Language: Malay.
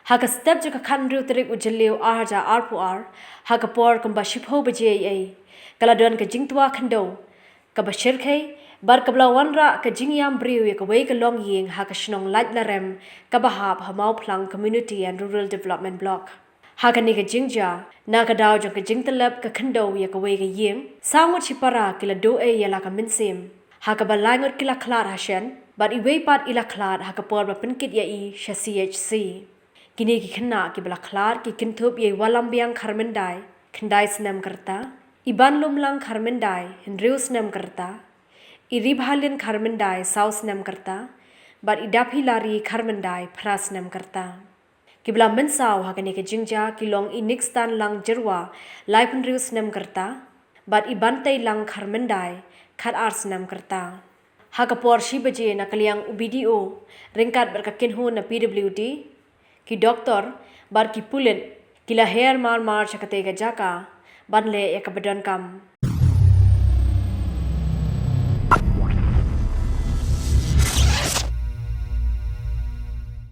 Haka step juga Khyndew terik ujeliu arja arpuar, haka por kamba shipho baje ai. Kaladon ke Jingtwa Khyndew, kaba shirkai, bar kabla wanra ke jingyam briu ya kawai ke long ying haka Shnong Laitlarem, kaba hab hamau plang Community and Rural Development Block. Haka ni ke jingja, na ka daw jong ke jingtelep ke Khyndew ya kawai ke ying, sangut Shipara kila do ai ya la ka minsim. Haka balangot kila Khlad hasyan, bar iwei pat ila Khlad haka por ba penkit ya i sha CHC. Kini ki kena ki bala Khlad ki kintup ye walambiang Kharmendai, Khndai senam kerta, iban lumlang Kharmendai, Henriu senam kerta, iribhalin Kharmendai sau senam kerta, bar idapi lari Kharmendai pras senam kerta. Ki bala mensau hakani ke jingja ki long inikstan lang jerwa, lai Henriu senam kerta, bar ibantai lang Kharmendai, khat ar senam kerta. Haka por shi baje na kaliang UBDO, ringkat berkakinhu na PWD, ki doktor bar ki pulen kila hair mar chakate ga jaka ban le ya kabadan kam